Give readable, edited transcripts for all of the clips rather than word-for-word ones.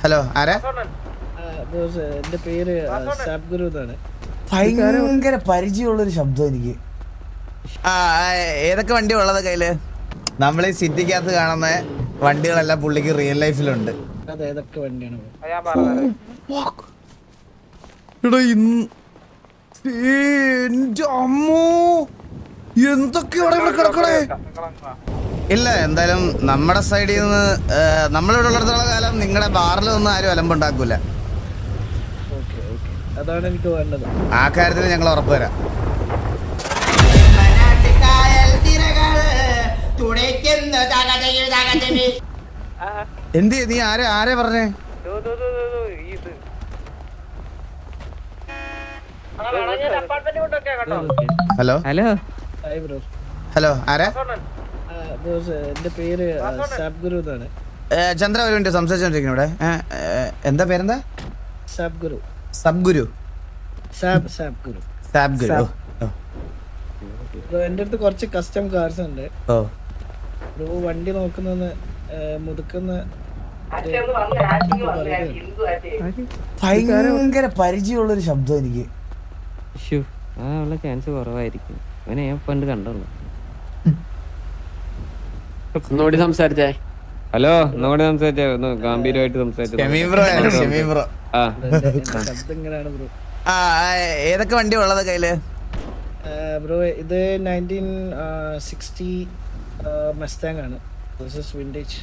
Hello ആരാ? എന്റെ പേര് സാബ് ഗുരു എന്നാണ്. ഭയങ്കര പരിചയമുള്ളൊരു ശബ്ദം എനിക്ക്. ഏതൊക്കെ വണ്ടി ഉള്ളത് കയ്യില്? നമ്മൾ ഈ സിറ്റിക്കകത്ത് കാണുന്ന വണ്ടികളെല്ലാം പുള്ളിക്ക് റിയൽ ലൈഫിലുണ്ട്. അതെ, ഏതൊക്കെ വണ്ടിയാണ്? എന്തൊക്കെയാണ് ഇവിടെ കിടക്കണേ? ഇല്ല, എന്തായാലും നമ്മുടെ സൈഡിൽ നിന്ന് നമ്മളിവിടെ ഉള്ളിടത്തോളം കാലം നിങ്ങളുടെ ബാറിലൊന്നും ആരും അലമ്പുണ്ടാക്കൂല. അതാണ് എനിക്ക് വേണ്ടത്. ആ കാര്യത്തിൽ ഞങ്ങൾ ഉറപ്പ് തരാം. എന്ത് നീ ആരെ പറഞ്ഞേ? Hello hello hi bro. Hello ആരാ? എന്റെ പേര് സാബ് ഗുരു എന്നാണ്. ചന്ദ്ര ഒരു മിനിറ്റ് സംസാരിച്ചോണ്ടിരിക്കുന്നു ഇവിടെ. എന്താ പേരെന്താ? സാബ് ഗുരു. സബ് ഗുരു. സാബ് ഗുരു. സാബ് ഗുരു. എന്റെ അടുത്ത് കുറച്ച് കസ്റ്റം കാർസ് ഉണ്ട്. ഓ ബ്രോ വണ്ടി നോക്കുന്ന മുതുക്കുന്ന ഭയങ്കര പരിചയമുള്ളൊരു ശബ്ദം എനിക്ക്. ഉള്ള ചാൻസ് കുറവായിരിക്കും. അവനെ ഞാൻ പണ്ട് കണ്ടുള്ളൂ. ഒന്നുകൂടി സംസാരിച്ചേ. ഹലോ ഒന്നുകൂടി സംസാരിച്ചേ, ഒന്ന് ഗംഭീരമായിട്ട് സംസാരിച്ചു. ഏതൊക്കെ വണ്ടി ഉള്ളത് കയ്യില്? ബ്രോ ഇത് 1960 മസ്താങ് ആണ്. വിന്റേജ്.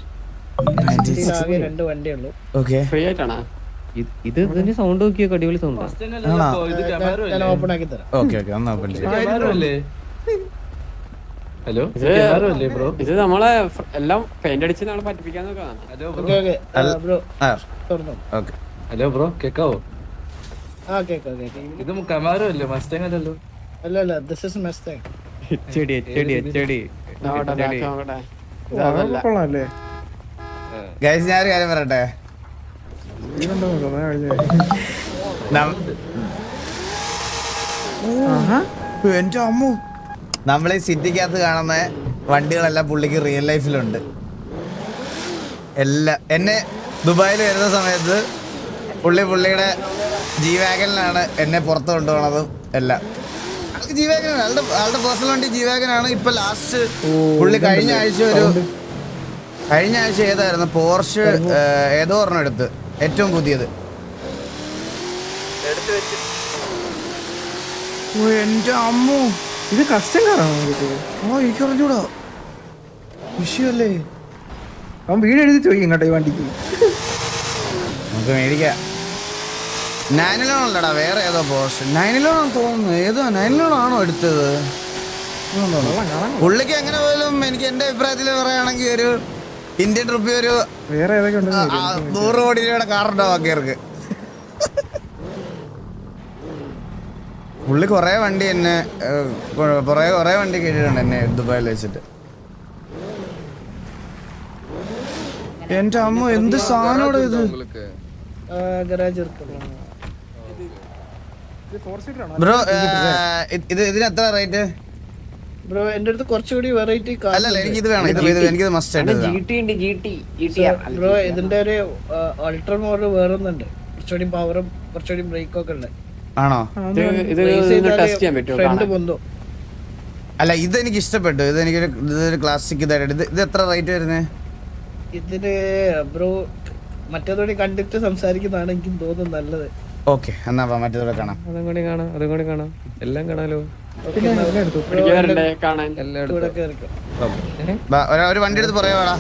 ആകെ 2 വണ്ടിയേ ഉള്ളൂ. ഫ്രീ ആയിട്ടാണോ ഇത്? ഇതിന്റെ സൗണ്ട് നോക്കിയോ, അടിപൊളി സൗണ്ട്. ഞാൻ ഓപ്പൺ ആക്കി തരാം. ഹലോ, ഇത് നമ്മളെ എല്ലാം പെയിന്റ് അടിച്ച് നമ്മളെ പറ്റിപ്പിക്കാൻ നോക്കാം. ഹലോ ബ്രോ, കേക്കാവോ? ഇത് കമാരോ അല്ലേ, മസ്താങ് അല്ലല്ലോ? അല്ല, ദിസ് ഈസ് മസ്താങ്. ഗൈസ് ഞാനൊരു കാര്യം പറയട്ടെ. എന്റെ അമ്മു, നമ്മൾ ഈ സിറ്റിക്കകത്ത് കാണുന്ന വണ്ടികളെല്ലാം പുള്ളിക്ക് റിയൽ ലൈഫിലുണ്ട്. എന്നെ ദുബായിൽ വരുന്ന സമയത്ത് പുള്ളിയുടെ ജി വാഗനിലാണ് എന്നെ പുറത്ത് കൊണ്ടുപോകണതും എല്ലാം. ആൾക്ക് ജി വാഗനാണ്, ആളുടെ പേഴ്സണൽ വണ്ടി ജി വാഗനാണ്. ഇപ്പൊ ലാസ്റ്റ് പുള്ളി കഴിഞ്ഞ ആഴ്ച ഏതായിരുന്നു, പോർഷ് ഏതോ ഒരെണ്ണം എടുത്ത്, ഏറ്റവും പുതിയത്. എന്റെ അമ്മു, ഇത് കസ്റ്റം കാറാണോ? എനിക്ക് അറിഞ്ഞൂടാ, വിഷയല്ലേ? അവൻ വീട് എഴുതി ചോദിക്കും കേട്ടോ ഈ വണ്ടിക്ക്. നമുക്ക് മേടിക്കാം. 911 വേറെ ഏതോ പോർഷ് 911 തോന്നുന്നു. ഏതോ 911 ആണോ എടുത്തത്? പുള്ളിക്ക് എങ്ങനെ പോലും എനിക്ക് എന്റെ അഭിപ്രായത്തിൽ പറയുകയാണെങ്കിൽ ഒരു ഇന്ത്യൻ റുപ്പി ഒരു വേറെ ഏതൊക്കെ 100 കോടി രൂപയുടെ കാറുണ്ടോ ബാക്കിയർക്ക്. പുള്ളി കൊറേ വണ്ടി എന്നെ കൊറേ വണ്ടി കേട്ടിട്ടുണ്ട് എന്നെ ദുബായിൽ വെച്ചിട്ട്. എന്റെ അമ്മ, എന്ത് സാധനോടെ ഇത്? ബ്രോ ഇതിന് എത്ര റേറ്റ്? ബ്രോ എന്റെ അടുത്ത് കുറച്ചുകൂടി വെറൈറ്റി അല്ലല്ല, എനിക്കിത് വേണം. എനിക്കിത് മസ്റ്റ് ആയിട്ട്. ബ്രോ ഇതിന്റെ ഒരു അൾട്രാ മോഡൽ വേറൊന്നുണ്ട്, കുറച്ചുകൂടി പവറും കുറച്ചുകൂടി ബ്രേക്കും ഒക്കെ ഉണ്ട്. ആണോ? ഫ്രണ്ട് പൊന്തോ. അല്ല, ഇതെനിക്ക് ഇഷ്ടപ്പെട്ടു. ഇതൊരു ക്ലാസിക് ഇതായിട്ട്. ഇത് എത്ര റേറ്റ് വരുന്നത് ഇതിന്? ബ്രോ മറ്റേതോടെ കണ്ടിട്ട് സംസാരിക്കുന്നതാണ് എനിക്ക് തോന്നുന്നത് നല്ലത്. ഓക്കെ, എന്നാ മറ്റേതോടെ കാണാം. അതും കൂടി കാണാം, എല്ലാം കാണാലോ. ഒരു വണ്ടി എടുത്ത് പറയാടാ.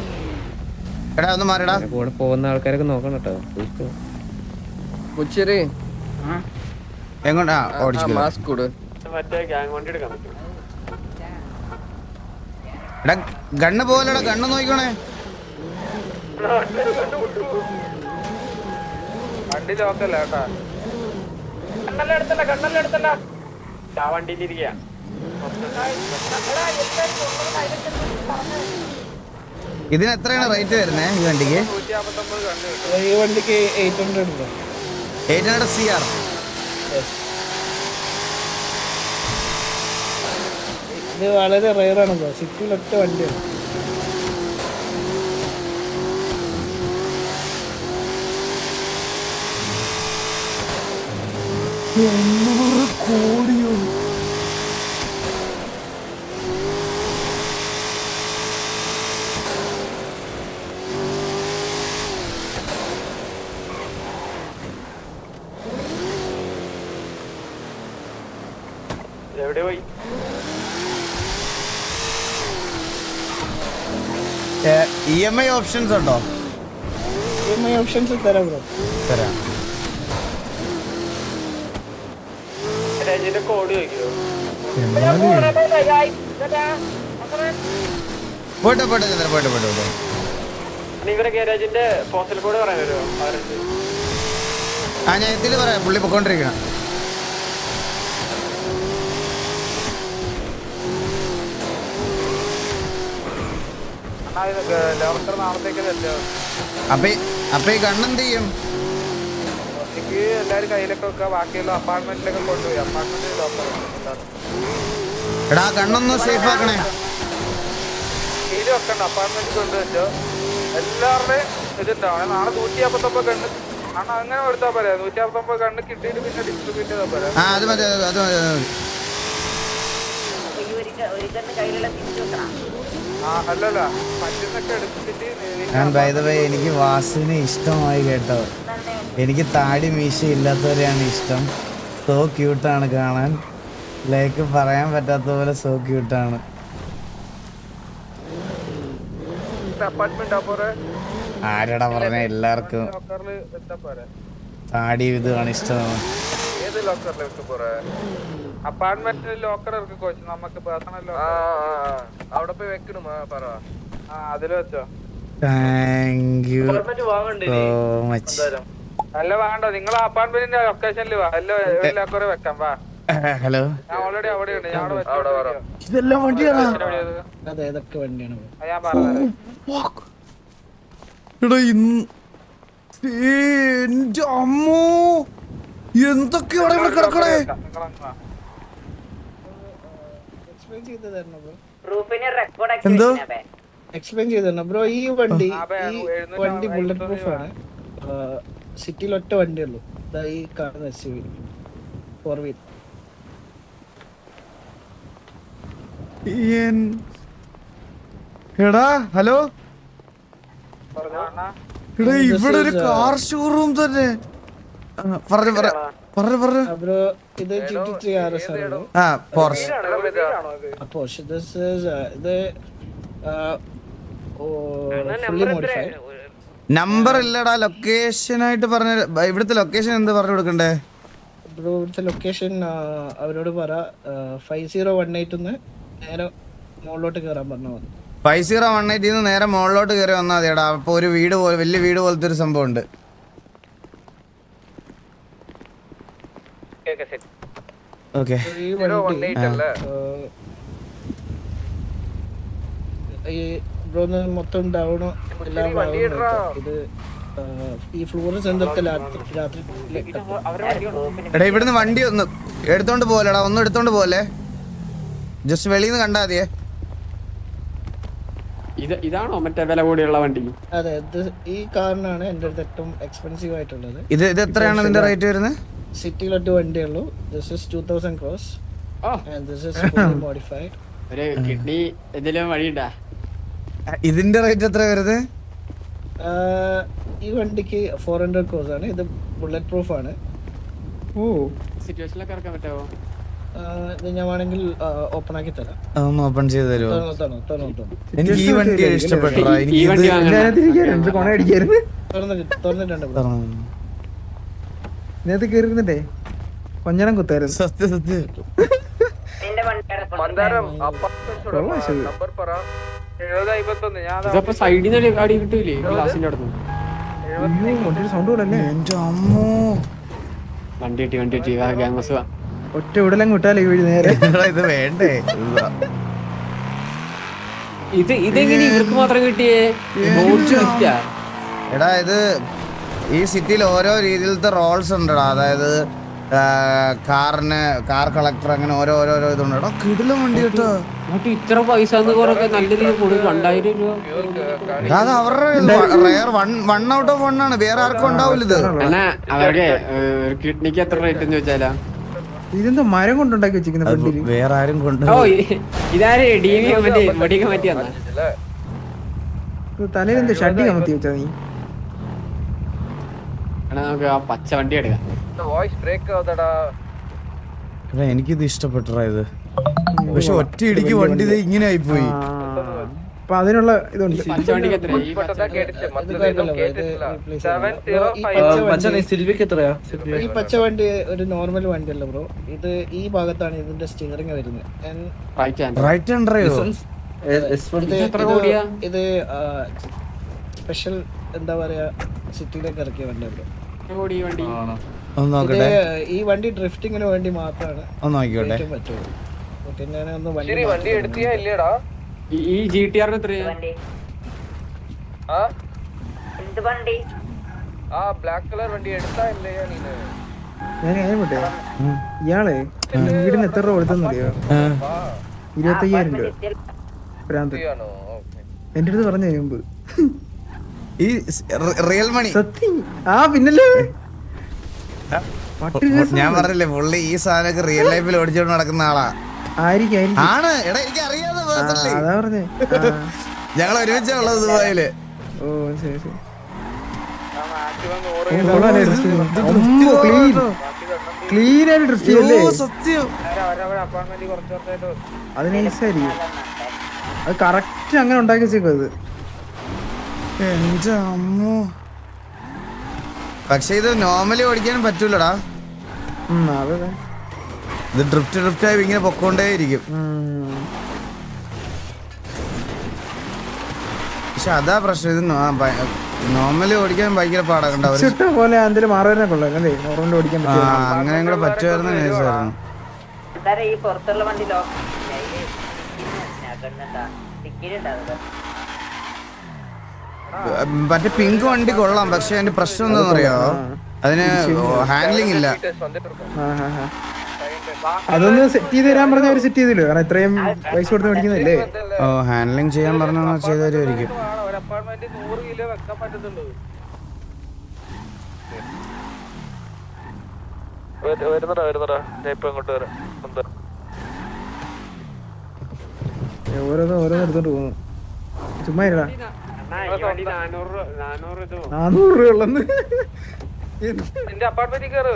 എടാ ഒന്ന് മാറിടാ. കൂടെ പോകുന്ന ആൾക്കാരൊക്കെ നോക്കണം കേട്ടോ. എങ്ങോട്ടാ ഓടിച്ചു? എടാ ഗണ്ണ് പോലെടാ, ഗണ്ണ് നോക്കണേ. വണ്ടി ലോക്കല്ല കേട്ടാ. ഇതിന് എത്രയാണ് റേറ്റ് വരുന്നത് ഈ വണ്ടിക്ക്? ഈ വണ്ടിക്ക് 800 CR. ഇത് വളരെ റെയറാണ് ബ്രോ, സിറ്റിയിലൊക്കെ വണ്ടിയാണ്. 800 കോടിയോ? എവിടെ പോയി? EMI ഓപ്ഷൻസ് ഉണ്ടോ? EMI ഓപ്ഷൻസ് തരാം ബ്രോ. തരാം. രാജ്യന്റെ കോഡ് ചോദിക്കോ? പോട്ടെ പോട്ടെ ചന്ദ്ര, പോട്ടെ പോട്ടെ പോട്ടെ. നിങ്ങളുടെ ഗാരേജിന്റെ പോസ്റ്റൽ കോഡ് പറയാൻ വരുമോ? ആ, ഞാൻ ഇതിൽ പറയാം, പുള്ളി പൊക്കോണ്ടിരിക്കണം. അപ്പൊ ഈ കണ്ണെന്ത് ചെയ്യും? എല്ലാരും കയ്യിലൊക്കെ വെക്കുക, ബാക്കിയുള്ള അപ്പാർട്ട്മെന്റിലൊക്കെ കൊണ്ടുപോയി. അപ്പാർട്ട്മെന്റിൽ എടാ കണ്ണൊന്ന് സേഫ് ആക്കണേ. കയ്യിൽ വെക്കണ്ട, അപ്പാർട്ട്മെന്റിൽ കൊണ്ടുവച്ചോ. എല്ലാവരുടെയും ഇതുണ്ടാവണേ. നാളെ 159 കണ്ണ് ആണ്, അങ്ങനെ എടുത്താ പോരാ. 159 കണ്ണ് കിട്ടിയിട്ട് പിന്നെ ഡിസ്ട്രിബ്യൂട്ട് ചെയ്താൽ പോരാ. ആ അത് മതി, അത് മതി. അല്ലല്ല, മറ്റൊന്നൊക്കെ എടുത്തിട്ട് ബൈ ദ വേ എനിക്ക് വാസുവിനെ ഇഷ്ടമായി കേട്ടോ. എനിക്ക് താടി മീശ ഇല്ലാത്തവരെയാണ് ഇഷ്ടം. സോ ക്യൂട്ടാണ് കാണാൻ. ലൈക്ക് പറയാൻ പറ്റാത്ത പോലെ സോ ക്യൂട്ടാണ്. അപ്പാർട്ട്മെന്റ് പോരെ, ആരടാ പറഞ്ഞ? എല്ലാവർക്കും ലോക്കറിൽ വെച്ചാ പോരെ. താടി ഇതാണ് ഇഷ്ടമാണ്. ഏത് ലോക്കറിൽ വെക്ക് പോരെ? അപ്പാർട്ട്മെന്റിൽ ലോക്കർ ഇറക്കി കോച്ച്, നമുക്ക് പേഴ്സണൽ അവിടെ പോയി വെക്കണം. പറ, അതില് വെച്ചോ. Thank you so much. അല്ല വേണ്ട, നിങ്ങൾ അപ്പാർട്ട്മെന്റിന്റെ ലൊക്കേഷനിൽ വാ. ലോക്കർ വെക്കാം. വാ, ഹലോ. ഞാൻ ഓൾറെഡി അവിടെയുണ്ട്. ഞാൻ അവിടെ വെച്ചോ. ഇതെല്ലാം വണ്ടിയാണോ? അതെ, ഇതൊക്കെ വണ്ടിയാണ് ബ്രോ. ഞാൻ പറഞ്ഞത് എടാ എന്റെ അമ്മോ, എന്തൊക്കെയാണ് ഇവിടെ കിടക്കണേ? എക്സ്പ്ലെയിൻ ചെയ്ത് തരണം ബ്രോ. എന്തോ എക്സ്പ്ലെയിൻ ചെയ്ത് തരണം ബ്രോ. ഈ വണ്ടി ബുള്ളറ്റ് പ്രൂഫ് ആണ്. സിറ്റിയിൽ ഒറ്റ വണ്ടിയുള്ളൂ. ഈ കാണുന്ന SUV 4 വീൽ. എടാ ഹലോ. പറഞ്ഞോ. എടാ ഇവിടെ ഒരു കാർ ഷോറൂം തന്നെ. പറഞ്ഞു ബ്രോ ഇത് GT3 RS ആണ് ബ്രോ. ആ പോർഷ്. Porsche. This is ഇത് fully modified. നമ്പർ ഇല്ലടാ, ലൊക്കേഷൻ ആയിട്ട് പറഞ്ഞ. ഇവിടുത്തെ ലൊക്കേഷൻ എന്ത് പറഞ്ഞു കൊടുക്കണ്ടേ ബ്രോ? ഇവിടുത്തെ ലൊക്കേഷൻ അവരോട് പറ. 5018 നേരെ മുകളിലോട്ട് കയറാൻ പറഞ്ഞാൽ മതി. 5018 നേരെ മുകളിലോട്ട് കയറി വന്നാൽ മതിയടാ. അപ്പൊ ഒരു വീട് പോലെ, വലിയ വീട് പോലത്തെ ഒരു സംഭവം ഉണ്ട്. ഓക്കെ. ഈ വണ്ടി ഈ ബ്രോ മൊത്തം ഡൗൺ എല്ലാം ഇത് ഈ ഫ്ലോറൻസ് എന്തൊക്കെ രാത്രി എടാ ഇവിടുന്ന് വണ്ടി ഒന്ന് എടുത്തോണ്ട് പോലെടാ, ഒന്നും എടുത്തോണ്ട് പോലെ. ജസ്റ്റ് വെളിയിൽ നിന്ന് കണ്ടാ മതിയേ. ഇതാണോ മറ്റേ വില കൂടിയുള്ള വണ്ടി? അതെ, ഈ കാറിനാണ് എൻ്റെ അടുത്ത് ഏറ്റവും എക്സ്പെൻസീവ് ആയിട്ടുള്ളത്. ഇത് എത്രയാണ് ഇതിന്റെ റേറ്റ് വരുന്നത്? സിറ്റിയിലൊട്ട് വണ്ടിയുള്ളൂ. This is 2000 crores and this is fully modified. ഒരു കിഡ്നി എന്തെങ്കിലും വഴിയുണ്ടാ? ഇതിന്റെ റേറ്റ് എത്ര വരുന്നത്? ഈ വണ്ടിക്ക് 400 crores ആണ്. ഇത് ബുള്ളറ്റ് പ്രൂഫ് ആണ്. ഓ സിറ്റുവേഷനിലൊക്കെ ഇറക്കാൻ പറ്റുമോ? ഇത് ഞാൻ വേണമെങ്കിൽ ഓപ്പൺ ആക്കി തരാം. അതൊന്ന് ഓപ്പൺ ചെയ്ത് തരുമോ? തുറന്നിട്ടുണ്ട്. എനിക്ക് ഈ വണ്ടി ഇഷ്ടപ്പെട്ടാ. ഈ വണ്ടി കൊണ അടിക്കായിരുന്നു. തുറന്നിട്ടുണ്ട്. ഇതിനകത്ത് കയറിയിരുന്നിട്ടേ കൊഞ്ഞണം കുത്തായിരുന്നു. സത്യം. മന്ദാരം അപ്പാർട്ട്മെന്റ് നമ്പർ പറ. 7051. ഞാൻ ഇതപ്പോ സൈഡിൽ നിന്ന് അടി കിട്ടൂലേ ഗ്ലാസിന്റെ അടുത്ത്? സൗണ്ട് കൂടല്ലേ? എന്റെ അമ്മോ, വണ്ടി കിട്ടി ഗ്യാങ്സ് വാ. ഒറ്റ ഉടലങ്ങ് വിട്ടാലേ വീട് നേരെ. ഇത് വേണ്ടേ? ഇതെങ്ങനെ ഇവർക്ക് മാത്രം കിട്ടിയേ? എടാ ഇത് ഈ സിറ്റിയിൽ ഓരോ രീതിയിലത്തെ റോൾസ് ഉണ്ടടാ. അതായത് കാർ കളക്ടർ, അങ്ങനെ ഓരോ ഇതുണ്ട്. എടാ കിടിലം വണ്ടി കേട്ടോ. ഇത്ര പൈസ നല്ല രീതിയിൽ കൊടുക്കും. 2000 രൂപ. അത് അവരുടെ റെയർ 1 out of 1 ആണ്. വേറെ ആർക്കും ഉണ്ടാവില്ല ഇത്. അവരുടെ കിഡ്നിക്ക് എത്ര റേറ്റ് എന്ന് ചോദിച്ചാലാ? ഇതെന്താ മരം കൊണ്ടുണ്ടാക്കി വെച്ചിരിക്കുന്ന അത് വണ്ടിയില് വേറെ ആരും കൊണ്ട് ഓ ഇതാര് DV മറ്റേ മുടിയൊക്കെ മാറ്റി വന്നാ തലയിൽ എന്താ ഷഡ്ഡി കമത്തി വെച്ചാ നീ എടാ നമുക്ക് ആ പച്ച വണ്ടി എടുക്കാം വോയിസ് ബ്രേക്ക് ആവുന്നടാ. എടാ, എനിക്കിത് ഇഷ്ടപ്പെട്ടടാ ഇത്. പക്ഷെ ഒറ്റ ഇടിക്ക് വണ്ടി ഇത് ഇങ്ങനെ ആയിപ്പോയി. അപ്പൊ അതിനുള്ള ഇതുണ്ട് പച്ച വണ്ടിക്ക് എത്ര ഈ പെട്ടെന്ന് കേട്ടില്ല, ഇത് മറ്റേത് കുഴപ്പമില്ല, കേട്ടിട്ടില്ല. ഇത് replace 705 ഈ പച്ച വണ്ടി ഒരു നോർമൽ വണ്ടിയല്ല ബ്രോ. ഇത് ഈ ഭാഗത്താണ് ഇതിന്റെ സ്റ്റിയറിംഗ് വരുന്നത്. റൈറ്റ് ഹാൻഡ് റൈറ്റ് ഹാൻഡ് ഡ്രൈവോ? എത്ര കോടിയാ? ഇത് സ്പെഷ്യൽ എന്താ പറയാ സിറ്റിയിലേക്ക് ഇറക്കിയ വണ്ടി ബ്രോ. എത്ര കോടി ഈ വണ്ടി? ഒന്ന് ഇത് നോക്കട്ടെ, ഈ വണ്ടി ഡ്രിഫ്റ്റിങ്ങിന് വേണ്ടി മാത്രമാണ് ഒന്ന് നോക്കിക്കോട്ടെ. ഏറ്റവും പറ്റുള്ളൂ. പിന്നെ ഞാനൊന്ന് ശരി, വണ്ടി എടുത്തിയാ ഇല്ലേടാ? ഈ GTR എത്രയാ? ആ ആ ബ്ലാക്ക് കളർ വണ്ടി എടുത്താ ഇല്ലയോ നീന്? ഞാൻ പോട്ടെ ഇയാളെ വീടിന് എത്ര രൂപ കൊടുത്തെന്നറിയോ? 25,000 രൂപ. ഭ്രാന്ത്. ശരിയാണോ? ഓക്കേ. എന്റെ അടുത്ത് പറഞ്ഞു മുമ്പ് ഈ റിയൽ മണി സത്യം. ആ പിന്നല്ലേ ഞാൻ പറഞ്ഞില്ലേ, പുള്ളി ഈ സാധനമൊക്കെ റിയൽ ലൈഫിൽ ഓടിച്ചോണ്ട് നടക്കുന്ന ആളാ. ആയിരിക്കും ആണ്. എടാ, എനിക്ക് അറിയാതെ പേഴ്സണലി അതാ പറഞ്ഞേ. ഞങ്ങൾ ഒരുമിച്ചുള്ളത് ദുബായില്. ഓ ശരി ശരി. ക്ലീൻ ആയിട്ട് ഡ്രസ് ചെയ്യല്ലേ? സത്യം. അപ്പാർട്ട്മെന്റ് കുറച്ച് വർഷമായിട്ട് അത് നൈസായിരിക്കും. അത് കറക്റ്റ് അങ്ങനെ ഉണ്ടാക്കി വെച്ചേക്കും അത്. എന്റെ അമ്മോ. പക്ഷെ ഇത് നോർമലി ഓടിക്കാനും പറ്റൂലടാ. അതെ ഇത് ഡ്രിഫ്റ്റ് ആയി ഇങ്ങനെ പൊക്കോണ്ടേ ഇരിക്കും. പക്ഷെ അതാ പ്രശ്നം, ഇത് നോർമലി ഓടിക്കാൻ ഭയങ്കര പാടാക്കണ്ട. ഇഷ്ട പോലെ എന്തെങ്കിലും മാറുവാനെ കൊള്ളാം അല്ലേ? നോർമലി ഓടിക്കാൻ പറ്റും. അങ്ങനെ കൂടെ പറ്റുമായിരുന്നു നൈസായിരുന്നു. ഈ പുറത്തുള്ള വണ്ടി മറ്റേ പിങ്ക് വണ്ടി കൊള്ളാം, പക്ഷെ അതിന്റെ പ്രശ്നം എന്താണെന്ന് അറിയാമോ? അതിന് ഹാൻഡ്ലിങ് ഇല്ല. അതൊന്ന് സെറ്റ് ചെയ്ത് തരാൻ പറഞ്ഞ അവര് സെറ്റ് ചെയ്തില്ലോ, കാരണം ഇത്രയും പൈസ കൊടുത്ത് മേടിക്കുന്നില്ലേ. ഓ, ഹാൻഡ്ലിങ് ചെയ്യാൻ പറഞ്ഞാൽ ചെയ്തു തരുമായിരിക്കും. ഒരു അപ്പാർട്ട്മെന്റ് 100 കിലോ വെക്കാൻ പറ്റുന്നുള്ളൂ. വരുന്നടാ ഞാൻ ഇപ്പൊ അങ്ങോട്ട് വരാം. ഓരോന്ന് എടുത്തോണ്ട് പോകുന്നു. ചുമ്മാ ഇരടാ. 400 രൂപ ഉള്ളന്ന്. നിന്റെ അപ്പാർട്ട്മെന്റിൽ കയറ്.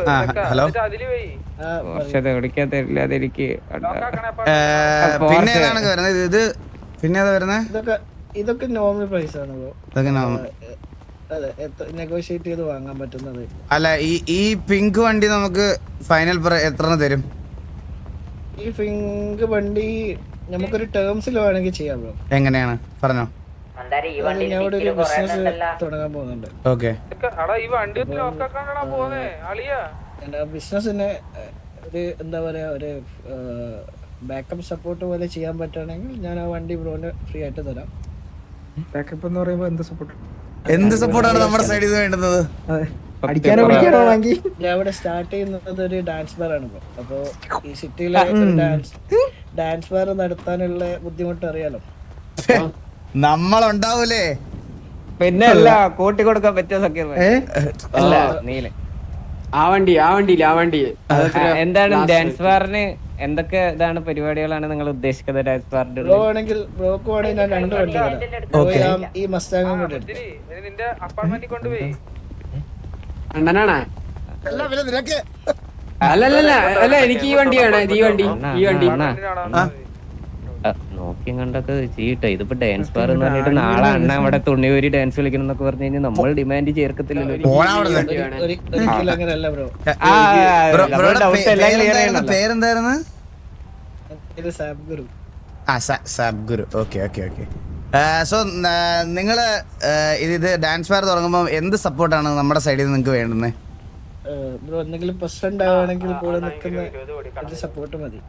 ഹലോ. അതില് പോയി വർഷത്തെ ഓടിക്കാൻ തരില്ല അതെനിക്ക്. പിന്നെ ഏതാണ് വരുന്നത്? ഇത് പിന്നെ ഏതാ വരുന്നത്? ഇതൊക്കെ നോർമൽ പ്രൈസ് ആണ് ബ്രോ. ഇതൊക്കെ അതെ, നെഗോഷിയേറ്റ് ചെയ്ത് വാങ്ങാൻ പറ്റുന്നത്. അല്ല, ഈ പിങ്ക് വണ്ടി നമുക്ക് ഫൈനൽ എത്ര തരും? ഈ പിങ്ക് വണ്ടി നമുക്കൊരു ടേംസിൽ വേണമെങ്കിൽ ചെയ്യാം ബ്രോ. എങ്ങനെയാണ് പറഞ്ഞോ? ഞാൻ ഇവിടെ ഒരു ബിസിനസ് തുടങ്ങാൻ പോകുന്നുണ്ട്. ഓക്കെ. ഈ വണ്ടി ലോക്കാക്കാനാ പോന്നെ അളിയാ. എന്റെ ബിസിനസിന് ഒരു എന്താ പറയാ, ഒരു ബാക്കപ്പ് സപ്പോർട്ട് പോലെ ചെയ്യാൻ പറ്റുകയാണെങ്കിൽ ഞാൻ ആ വണ്ടി ബ്രോന് ഫ്രീ ആയിട്ട് തരാം. ബാക്കപ്പ് എന്ന് പറയുമ്പോ എന്ത് സപ്പോർട്ട്? എന്ത് സപ്പോർട്ടാണ് നമ്മുടെ സൈഡിൽ നിന്ന് വേണ്ടുന്നത്? അടിക്കാനോ പിടിക്കാനോ വാങ്ങി. ഞാൻ ഇവിടെ സ്റ്റാർട്ട് ചെയ്യുന്നത് ഒരു ഡാൻസ് ബാർ ആണ് ബ്രോ. അപ്പൊ ഈ സിറ്റിയിലെ ഡാൻസ് ബാർ നടത്താനുള്ള ബുദ്ധിമുട്ട് അറിയാലോ. നമ്മളുണ്ടാവൂലേ? പിന്നെ അല്ല കൂട്ടി കൊടുക്കാൻ പറ്റിയ സക്കീർ അല്ല നീല. ആ വണ്ടി എന്താണ് ഡാൻസ് ബാറിന് എന്തൊക്കെ ഇതാണ് പരിപാടികളാണ് നിങ്ങൾ ഉദ്ദേശിക്കുന്നത്? ഡാൻസ് ബാറിന്റെ ബ്രോ ആണെങ്കിൽ ബ്രോക്ക് വേണമെങ്കിൽ ഞാൻ 2 വണ്ടി തരാം. ഈ മസ്താങ്ങും കൂടെ എടുത്തു. നിന്റെ അപ്പാർട്ട്മെന്റിൽ കൊണ്ടുപോയി. അണ്ണനാണേ? അല്ല എനിക്ക് ഈ വണ്ടി വേണം. ഈ വണ്ടി നോക്കിയും കണ്ടൊക്കെ ചെയ്യട്ടെ. ഇതിപ്പോ ഡാൻസ് ബാർ എന്ന് പറഞ്ഞിട്ട് നാളെ അണ്ണ അവിടെ തുണിയൂരി ഡാൻസ് കളിക്കണം എന്നൊക്കെ പറഞ്ഞു കഴിഞ്ഞാൽ നമ്മൾ ഡിമാൻഡ് ചേർക്കത്തില്ലല്ലോ. ഒരിക്കലും അങ്ങനെയല്ല ബ്രോ. പേരെന്തായിരുന്നു? ഇത് സാബ് ഗുരു. സാബ് ഗുരു. ഓക്കെ. സോ നിങ്ങള് ഇത് ഡാൻസ് ബാർ തുടങ്ങുമ്പോൾ എന്ത് സപ്പോർട്ടാണ് നമ്മുടെ സൈഡിൽ നിന്ന് നിങ്ങൾക്ക് വേണ്ടുന്നത്? ബ്രോ എന്തെങ്കിലും പ്രശ്നം ഉണ്ടാവുകയാണെങ്കിൽ കൂടെ നിൽക്കുന്ന ഒരു സപ്പോർട്ട് മതി.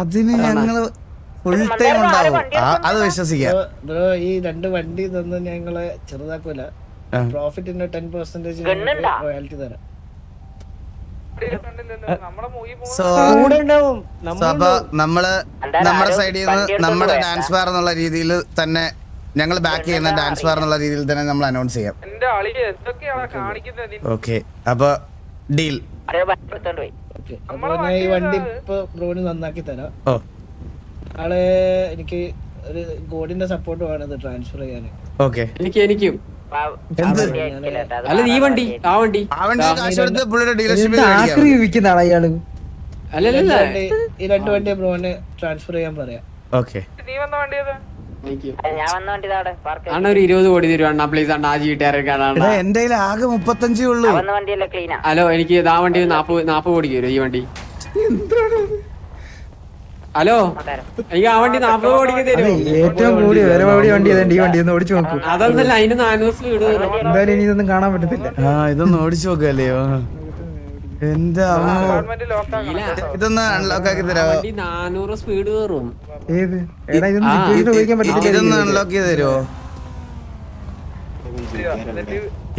അതിന് ഞങ്ങള് ഫുൾ ടൈം ഉണ്ടാവും, അത് വിശ്വസിക്കാം. ബ്രോ ഈ 2 വണ്ടി തന്ന് ഞങ്ങളെ ചെറുതാക്കൂല. പ്രോഫിറ്റിന്റെ 10% റോയൽറ്റി തരാം. സോ അപ്പൊ നമ്മള് നമ്മുടെ സൈഡിൽ നിന്ന് നമ്മുടെ ഡാൻസ് ബാർ എന്നുള്ള രീതിയിൽ തന്നെ ഞങ്ങൾ ബാക്ക് ചെയ്യുന്ന ഡാൻസ് ബാർ എന്നുള്ള രീതിയിൽ തന്നെ നമ്മൾ അനൗൺസ് ചെയ്യാം. എന്റെ അളിയെ എന്തൊക്കെയാണ് കാണിക്കുന്നത്? ഓക്കെ, അപ്പൊ ഡീൽ. ഓക്കെ അപ്പൊ ഞാൻ ഈ വണ്ടി ഇപ്പൊ ബ്രോന് നന്നാക്കി തരാം. ഓ ആളെ എനിക്ക് ഒരു ഗോഡിന്റെ സപ്പോർട്ട് വേണം ഇത് ട്രാൻസ്ഫർ ചെയ്യാൻ. ഓക്കെ എനിക്കും എന്ത് അല്ല ഈ വണ്ടി ആ വണ്ടി ആ വണ്ടി കാശ് കൊടുത്ത് പുള്ളിയുടെ ഡീലർഷിപ്പിൽ ആക്രമിക്കുന്ന ആളാ ഇയാള്. അല്ലല്ല ഈ രണ്ട് വണ്ടി ബ്രോന് ട്രാൻസ്ഫർ ചെയ്യാൻ പറയാം. ഓക്കെ നീ വന്ന വണ്ടി ഏതാ? ഞാൻ വന്ന വണ്ടി ഇതാ അവിടെ പാർക്ക് അണ്ണ ഒരു 20 കോടി തരുവാ അണ്ണാ പ്ലീസ് അണ്ണാ ആ ജീട്ടുകാരൊക്കെ എടാ എന്റെ കയ്യിൽ ആകെ 35 ഉള്ളൂ. വന്ന വണ്ടിയല്ലേ ക്ലീനാ. ഹലോ എനിക്ക് ആ വണ്ടി 40 കോടിക്ക് വരും ഈ വണ്ടി. ഹലോ എനിക്ക് ആ വണ്ടി 40 കോടിക്ക് അതെ, തരും. ഏറ്റവും കൂടി വില കൂടിയ വണ്ടി ഏതാണ്ട് ഈ വണ്ടി ഒന്ന് ഓടിച്ചു നോക്കൂ. അതൊന്നല്ല അതിന് 400 സ്പീഡ് വരും. എന്തായാലും ഇനി ഇതൊന്നും കാണാൻ പറ്റത്തില്ല. ആ ഇതൊന്ന് ഓടിച്ചു നോക്കല്ലയോ എന്റെ അമ്മ. അപ്പാർട്ട്മെന്റ് ലോക്കാക്കണം. ഇതൊന്ന് അൺലോക്ക് ആക്കി തരാമോ? വണ്ടി 400 സ്പീഡ് കയറും. ഏത് എടാ ഇതൊന്നും സിറ്റുവേഷൻ ഉപയോഗിക്കാൻ ഇതൊന്ന് പറ്റത്തില്ല. അൺലോക്ക് ചെയ്ത് തരുമോ?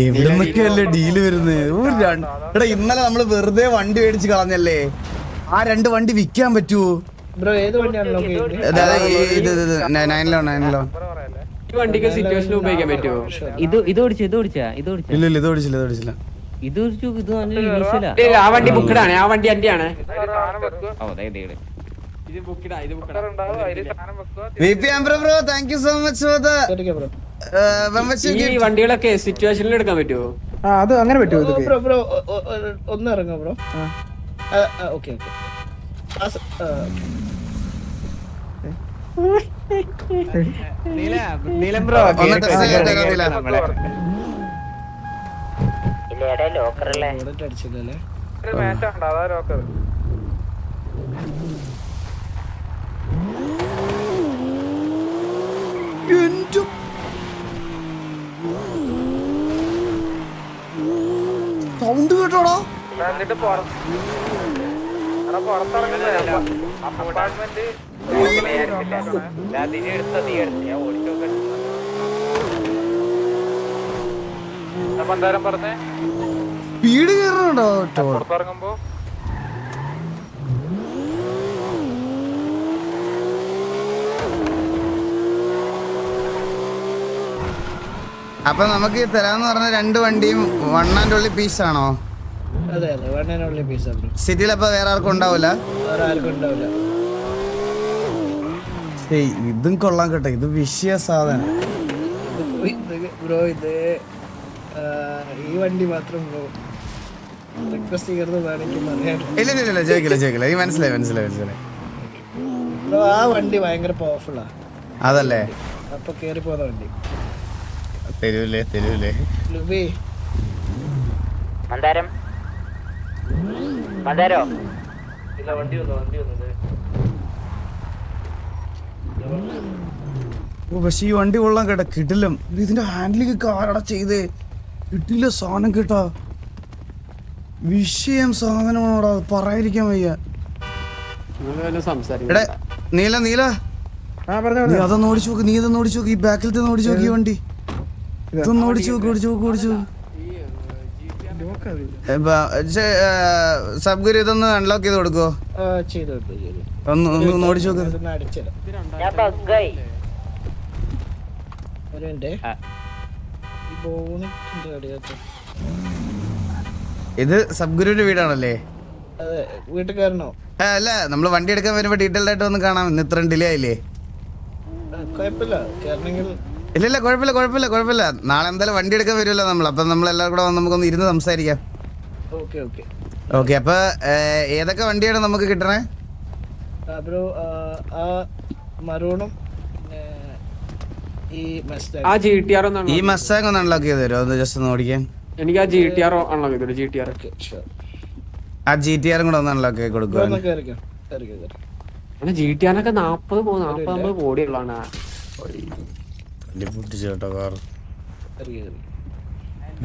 എവിടെ നിന്നൊക്കെയല്ലേ ഡീല് വരുന്നത്? എടാ ഇന്നലെ നമ്മള് വെറുതെ വണ്ടി മേടിച്ച് കളഞ്ഞല്ലേ. ആ 2 വണ്ടി വിൽക്കാൻ പറ്റുമോ? ബ്രോ ഏത് വണ്ടിയാണ് ലോക്ക് ചെയ്യുന്നത്? ഇത് 9 ഈ വണ്ടിക്ക് സിറ്റുവേഷൻ ഉപയോഗിക്കാൻ പറ്റുമോ? ഇത് ഓടിച്ചാ ഇത് ഓടിച്ചാ ഇല്ല ഇത് ഓടിച്ചില്ല ഇത് ഓടിച്ചു. ഇത് നല്ല യൂസ്ഫുള്ളാ. ഇല്ല, ആ വണ്ടി ബുക്കിടാണ്. ആ വണ്ടി എന്റെ ആണ്. സാധനം വെക്കുക. ഓ ദേ ദേ ദേ. ഇത് ബുക്കിടാ ഇത് ബുക്കിടാ. ഉണ്ടാവും അതില് സാധനം വെക്കുക. VP Amber bro, thank you so much for the bro membership ഈ gift. വണ്ടികളൊക്കെ സിറ്റുവേഷനിൽ എടുക്കാൻ പറ്റുമോ? ആ അത് അങ്ങനെ പറ്റുമോ ഇതൊക്കെ? ബ്രോ ഒന്ന് ഇറങ്ങോ ബ്രോ. ഓക്കെ ഓക്കെ നീലം ബ്രോ ഒന്ന് test ചെയ്തിട്ട് തരാം. ഇല്ല എടേ ലോക്കറല്ലേ. അടിച്ചില്ലല്ലേ? ഒരു മാച്ച് ഉണ്ട് അതാ ലോക്കർ. സൗണ്ട് കേട്ടോടാ. എന്നിട്ട് പുറത്തിറങ്ങുന്ന അപ്പാർട്ട്മെന്റ് എന്തായാലും പറഞ്ഞേ സ്പീഡ് കയറണോ? പുറത്തിറങ്ങുമ്പോ അപ്പൊ നമുക്ക് തരാന്ന് പറഞ്ഞ 2 വണ്ടിയും 1 and only പീസ് ആണോ? അതെ അതെ വണ്ണേനുള്ള പീസ് ബ്രോ. സിറ്റിയിൽ അപ്പൊ വേറെ ആർക്കും ഉണ്ടാവില്ല? വേറെ ആർക്കും ഉണ്ടാവില്ല. ഏയ് ഇതും കൊള്ളാൻ കേട്ടോ. ഇത് വിഷയ സാധനം. ബ്രോ ഇത് ഈ വണ്ടി മാത്രം ബ്രോ റിക്വസ്റ്റ് ചെയ്യുന്നതാണ് എനിക്ക് പറയാൻ. ഇല്ല ചോദിക്കില്ല. ഈ മനസ്സിലായി. ബ്രോ ആ വണ്ടി ഭയങ്കര പവർഫുള്ളാ. അതല്ലേ അപ്പൊ കേറി പോന്ന വണ്ടി. തരൂലേ ലുബി മന്ദാരം മന്ദാരോ പക്ഷെ ഈ വണ്ടി കൊള്ളാൻ കേട്ടോ. കിട്ടില്ല. ഇതിന്റെ ഹാൻഡിലിംഗ് കാരട ചെയ്തേ കിട്ടില്ല സാധനം കേട്ടോ. വിഷയം സാധനമാണോടാ, പറയാതിരിക്കാൻ വയ്യ. എടാ നീല ആ പറഞ്ഞോ നീ അതൊന്ന് ഓടിച്ചു നോക്ക്. ഈ ബാക്കിലത്തെ ഓടിച്ചു നോക്ക്. ഈ വണ്ടി ഇതൊന്ന് ഓടിച്ചു നോക്ക്. സബ്ഗുരു ഇതൊന്ന് അൺലോക്ക് ചെയ്ത് കൊടുക്കോ? ചെയ്തു ഒന്ന് ഓടിച്ചു നോക്ക്. അടിച്ചില്ല. ഞാൻ ബഗ്ഗായി. ഒരു മിനിറ്റ്. ഈ ബോണറ്റിന്റെ അടിയകത്ത് ഇത് സബ്ഗുരുവിന്റെ വീടാണല്ലേ? അതെ വീട്ടിൽ കയറണോ? അല്ല നമ്മള് വണ്ടി എടുക്കാൻ വരുമ്പോ ഡീറ്റെയിൽഡ് ആയിട്ട് ഒന്ന് കാണാം. ഇന്ന് ഇത്രയും ഡിലേ ആയില്ലേ? കുഴപ്പമില്ല കയറണമെങ്കിൽ. ഇല്ല കുഴപ്പമില്ല. നാളെ എന്തായാലും വണ്ടി എടുക്കാൻ വരുമല്ലോ നമ്മൾ. അപ്പൊ നമ്മൾ എല്ലാവരും കൂടെ നമുക്കൊന്ന് ഇരുന്ന് സംസാരിക്കാം. ഓക്കെ അപ്പൊ ഏതൊക്കെ വണ്ടിയാണ് നമുക്ക് കിട്ടണേ? ബ്രോ ആ മറൂണും ഈ GTR ഒന്നാണ്. ഈ മസ്റ്റാങ് ഒന്ന് അൺലോക്ക് ചെയ്ത് തരുമോ? ഒന്ന് ജസ്റ്റ് ഒന്ന് ഓടിക്കാൻ. എനിക്ക് ആ GTR അൺലോക്ക് ചെയ്തു. GTR ആ GTR കൂടെ ഒന്ന് അൺലോക്ക് ആക്കി കൊടുക്കുക. GTR-നൊക്കെ 40-50 കോടിയുള്ളതാണ്.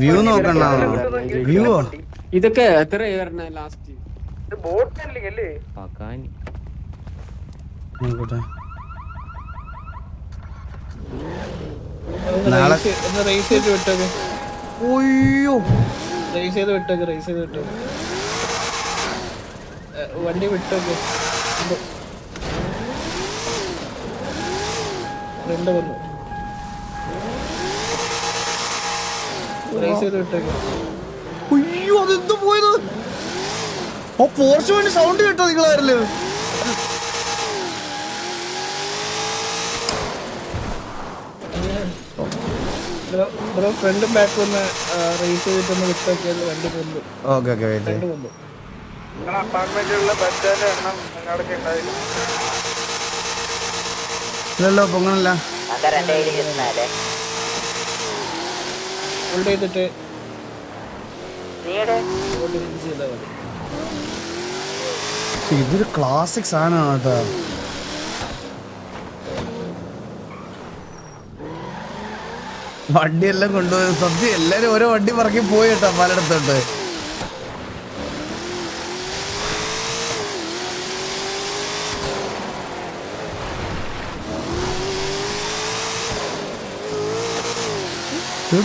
വ്യൂ നോക്കണോ? വ്യൂ ഇതൊക്കെ എത്ര വരണ ലാസ്റ്റ്? ബോട്ട് അല്ലേ? നാളെ റേസ് ചെയ്ത് വിട്ടത്. ഒയ്യോ റേസ് ചെയ്ത് വിട്ടത്. വണ്ടി വിട്ടത്. രണ്ട് വന്നു. റേസ് ചെയ്ത് വിട്ടേക്ക്. അയ്യോ അതെന്ത് പോയത്? ഓ പോർച്ച് വണ്ടി സൗണ്ട് കേട്ടോ നിങ്ങളാരല്ലോ? ബ്രോ ഫ്രണ്ടും ബാക്കും ഒന്ന് റേസ് ചെയ്തിട്ടൊന്ന് വിട്ടൊക്കെയത് വണ്ടി കൊണ്ടു. Okay okay wait. രണ്ട് കൊണ്ടു. നിങ്ങളുടെ അപ്പാർട്ട്മെന്റിലുള്ള ബസ്സിന്റെ എണ്ണം നിങ്ങളൊക്കെ ഉണ്ടായിരുന്നു. ഇല്ലല്ലോ പൊങ്ങണില്ല. അങ്ങനെ എന്റെ കയ്യിൽ ഇരുന്നാലേ ഹോൾഡ് ചെയ്തിട്ട് നീടെ ഹോൾഡ് ചെയ്ത് ചെയ്താൽ മതി. ഇതൊരു ക്ലാസിക് സാധനമാണ് കേട്ടോ. വണ്ടിയെല്ലാം കൊണ്ടുപോയി സത്യം എല്ലാരും ഓരോ വണ്ടി പറക്കി പോയി കേട്ടോ പലയിടത്തോട്ട്.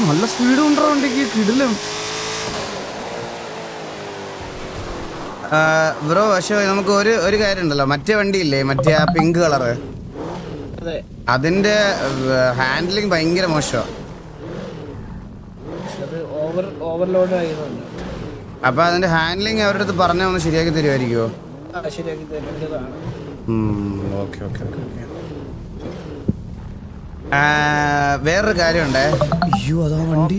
നല്ല സ്പീഡ് കൊണ്ടോ വണ്ടിക്ക് കിടിലും. ബ്രോ പക്ഷേ നമുക്ക് ഒരു കാര്യം ഉണ്ടല്ലോ, മറ്റേ വണ്ടിയില്ലേ മറ്റേ ആ പിങ്ക് കളറ്, അതെ അതിന്റെ ഹാൻഡ്ലിങ് ഭയങ്കര മോശമാണ്. അത് ഓവർലോഡ് ആയതുകൊണ്ട്. അപ്പൊ അതിന്റെ ഹാൻഡ്ലിങ് അവരുടെ അടുത്ത് പറഞ്ഞാൽ ഒന്ന് ശരിയാക്കി തരുമായിരിക്കുമോ? ശരിയാക്കി തരേണ്ടതാണ്. Okay okay okay. വേറൊരു കാര്യമുണ്ടേ. അയ്യോ അതാ വണ്ടി,